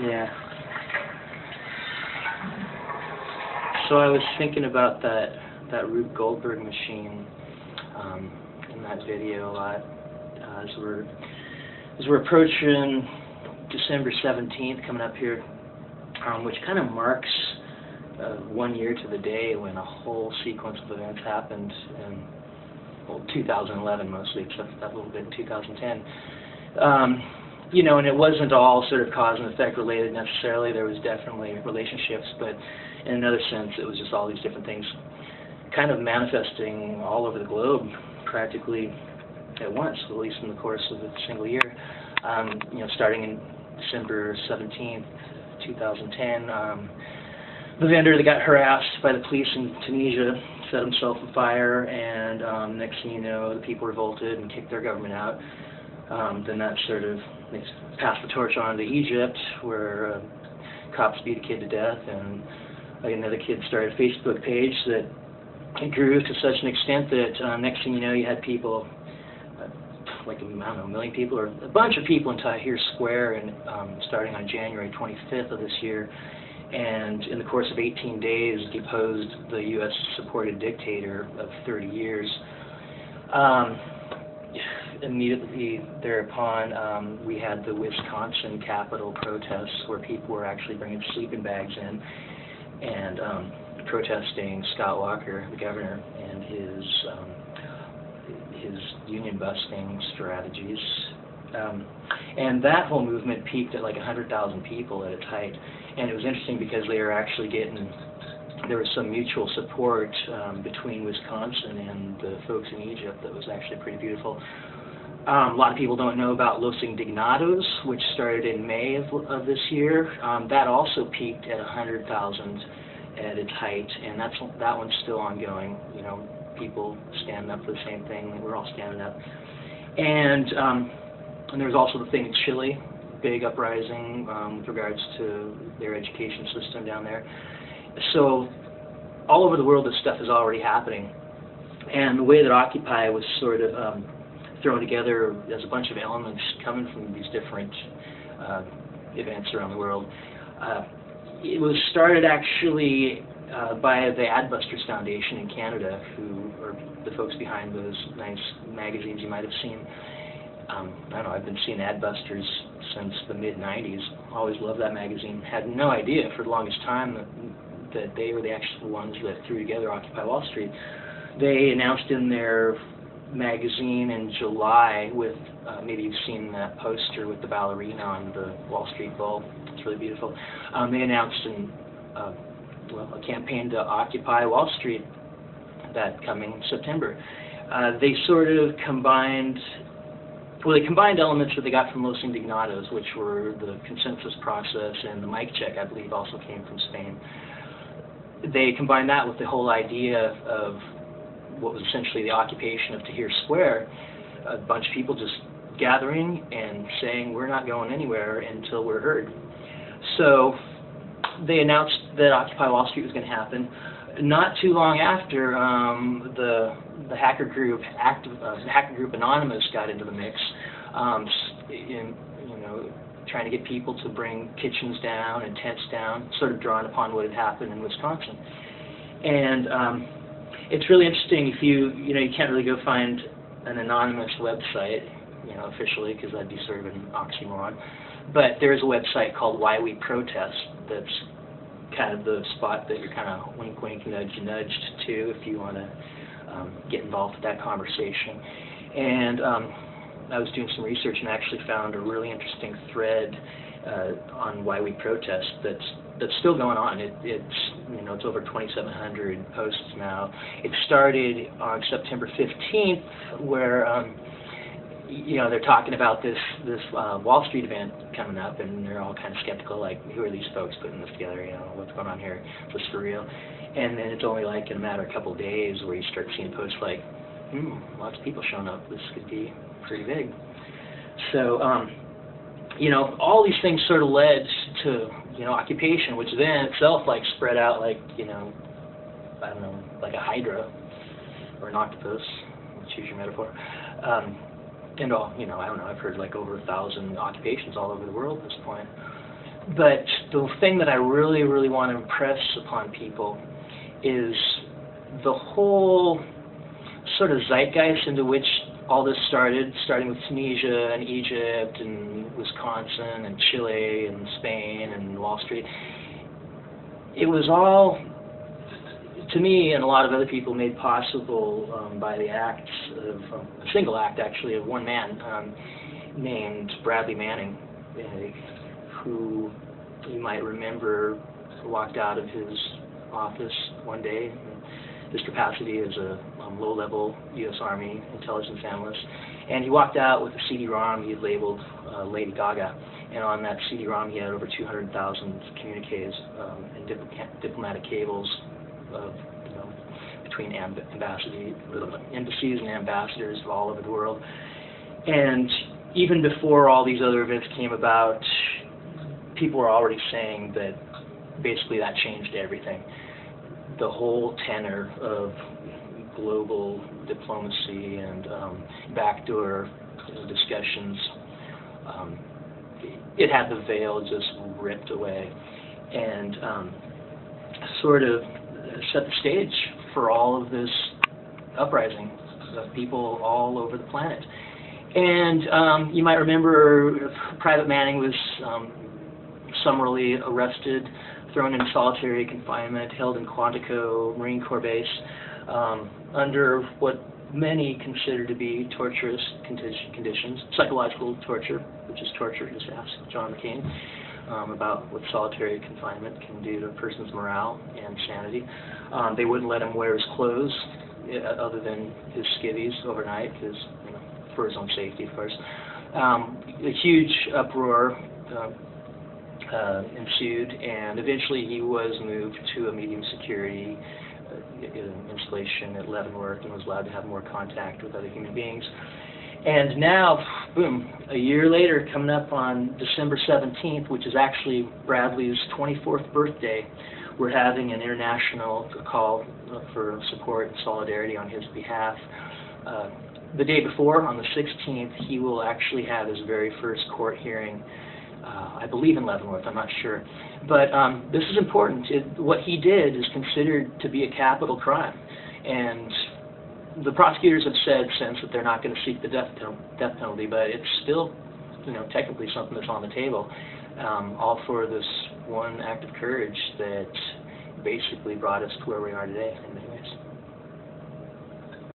Yeah. So I was thinking about that Rube Goldberg machine in that video a lot as we're approaching December 17th coming up here, which kind of marks 1 year to the day when a whole sequence of events happened in 2011 mostly, except for that little bit in 2010. You know, and it wasn't all sort of cause and effect related necessarily. There was definitely relationships, but in another sense, it was just all these different things kind of manifesting all over the globe practically at once, at least in the course of a single year. You know, starting in December 17th, 2010, the vendor that got harassed by the police in Tunisia set himself on fire, and next thing you know, the people revolted and kicked their government out. Then that sort of passed the torch on to Egypt, where cops beat a kid to death, and another kid started a Facebook page that it grew to such an extent that next thing you know, you had people, like, I don't know, 1 million people, or a bunch of people in Tahrir Square, and starting on January 25th of this year, and in the course of 18 days, deposed the U.S.-supported dictator of 30 years. Immediately thereupon, we had the Wisconsin Capitol protests where people were actually bringing sleeping bags in and protesting Scott Walker, the governor, and his union-busting strategies. And that whole movement peaked at like 100,000 people at its height. And it was interesting because they were actually there was some mutual support between Wisconsin and the folks in Egypt that was actually pretty beautiful. A lot of people don't know about Los Indignados, which started in May of this year. That also peaked at 100,000 at its height, and that one's still ongoing. You know, people standing up for the same thing. We're all standing up. And there was also the thing in Chile, big uprising with regards to their education system down there. So all over the world, this stuff is already happening. And the way that Occupy was sort of thrown together as a bunch of elements coming from these different events around the world, it was started actually by the Adbusters Foundation in Canada, who are the folks behind those nice magazines you might have seen. I don't know, I've been seeing Adbusters since the mid-90s. Always loved that magazine. Had no idea for the longest time that they were the actual ones that threw together Occupy Wall Street. They announced in their magazine in July with, maybe you've seen that poster with the ballerina on the Wall Street Bowl. It's really beautiful. They announced a campaign to Occupy Wall Street that coming September. They sort of combined elements that they got from Los Indignados, which were the consensus process, and the mic check, I believe, also came from Spain. They combined that with the whole idea of what was essentially the occupation of Tahrir Square, a bunch of people just gathering and saying, we're not going anywhere until we're heard. So they announced that Occupy Wall Street was going to happen. Not too long after, the hacker group Anonymous got into the mix, trying to get people to bring kitchens down and tents down, sort of drawing upon what had happened in Wisconsin. And it's really interesting if you can't really go find an anonymous website, officially, because that'd be sort of an oxymoron. But there is a website called Why We Protest that's kind of the spot that you're kind of wink, wink, nudge, nudged to if you want to get involved with that conversation. And I was doing some research and actually found a really interesting thread on Why We Protest that's still going on. It's over 2,700 posts now. It started on September 15th, where they're talking about this Wall Street event coming up, and they're all kind of skeptical, like, who are these folks putting this together? What's going on here? Is this for real? And then it's only like in a matter of a couple of days where you start seeing posts like, lots of people showing up. This could be pretty big. So, all these things sort of led to, occupation, which then itself, like, spread out like, I don't know, like a hydra or an octopus, choose your metaphor. And all, I don't know, I've heard like over 1,000 occupations all over the world at this point. But the thing that I really, really want to impress upon people is the whole sort of zeitgeist into which all this started, starting with Tunisia and Egypt and Wisconsin and Chile and Spain and Wall Street. It was all, to me and a lot of other people, made possible by the acts of, a single act actually, of one man named Bradley Manning, who you might remember walked out of his office one day in his capacity as a low-level U.S. Army intelligence analyst, and he walked out with a CD-ROM he had labeled Lady Gaga, and on that CD-ROM he had over 200,000 communiques and diplomatic cables of, between embassies and ambassadors all over the world. And even before all these other events came about, people were already saying that basically that changed everything. The whole tenor of global diplomacy and backdoor discussions, it had the veil just ripped away, and sort of set the stage for all of this uprising of people all over the planet. And you might remember Private Manning was summarily arrested, thrown into solitary confinement, held in Quantico Marine Corps Base under what many consider to be torturous conditions, psychological torture, which is torture. Just ask John McCain about what solitary confinement can do to a person's morale and sanity. They wouldn't let him wear his clothes other than his skivvies overnight, because for his own safety, of course. A huge uproar ensued, and eventually he was moved to a medium security installation at Leavenworth and was allowed to have more contact with other human beings. And now, boom, a year later, coming up on December 17th, which is actually Bradley's 24th birthday, we're having an international call for support and solidarity on his behalf. The day before, on the 16th, he will actually have his very first court hearing, I believe in Leavenworth, I'm not sure. But this is important. What he did is considered to be a capital crime. And the prosecutors have said since that they're not going to seek the death penalty, but it's still, technically something that's on the table. All for this one act of courage that basically brought us to where we are today in many ways.